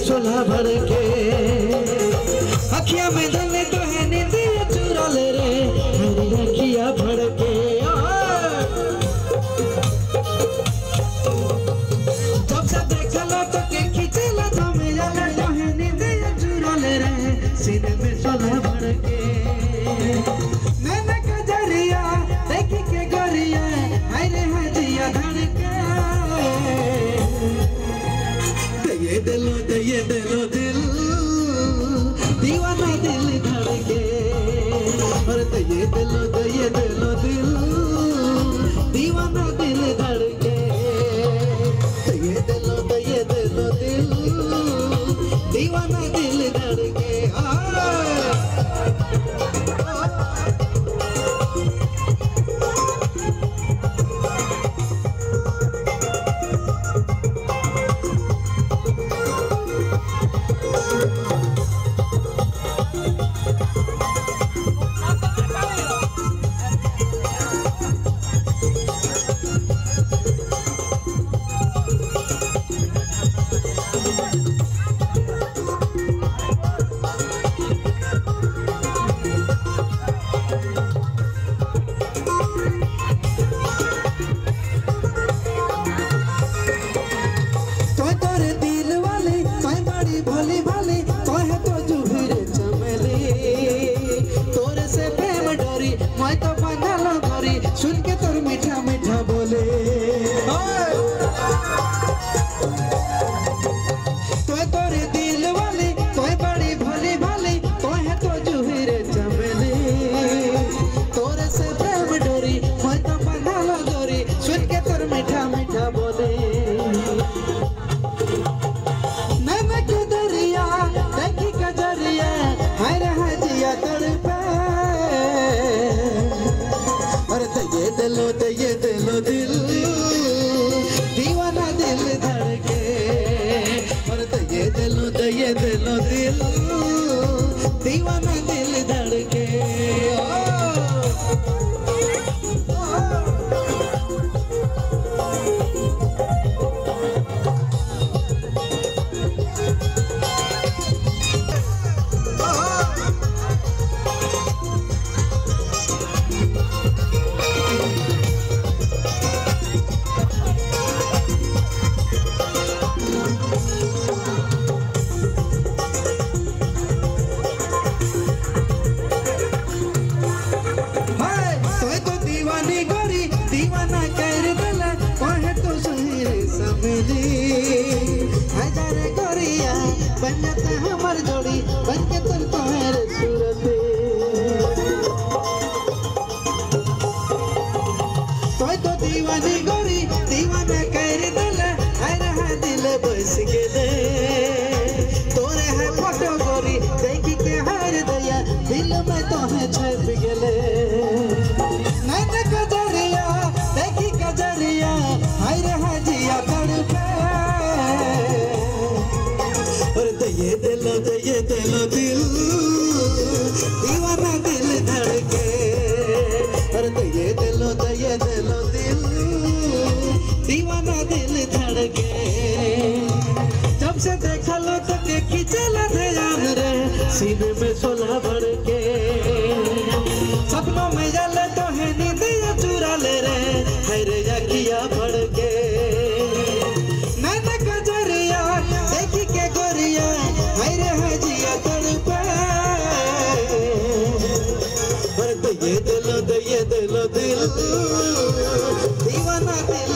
सोला भर के अखिया में धले तो है नींदिया चुरा ले रे मेरी अखिया भर के जब से देखला तो के खींचला तो मेरा तो है नींदिया चुरा ले रे सीने में सोला भर के मैंने कजरिया देखी के गोरिया हाय रे हजिया धड़ के ये दिलो दिल दीवाना दिल धड़के और तो ये दिलो दिल दीवाना दिल धड़के ये दिलो दिल दीवाना दिल धड़के सुन के तोर मीठा मीठा बोले तो तोरे दिल वाली तो बड़ी भली भली तो है तो जुहिरे चमेली तोरे से प्रेम डोरी मैं तो बंधाला डोरी सुन के तोर मीठा मीठा बोले नैना के दरिया देखी कजरिया हाय रे हजिया तड़पे ये दिलो दिल दीवाना दिल धड़के और तो ये दिलो दिल दीवाना दिल धड़के दीवाना कर दिला कहे तो सुहेरे समेली हजार गोरिया बन जाता हमार जोड़ी बन के तर तुम्हारे सूरत तो दीवानी गोरी दीवाना कर दिला हर दिल बस के दे तोरे है फोटो गोरी देखी के हर दया दिल में तो है छप गले नैना कजरिया देखी कजरिया हाय रे हजिया तड़पे और तो ये दिलो दिल देखा लो तो के खींचला ध्यान रे सीने में सोला भर के सपनों में जले तो है नींदिया चुरा ले रे है रे अखिया भर के मैंने कजरिया देखी के गोरिया है रे हजिया तड़पे और तो ये दिल दीवाना दिल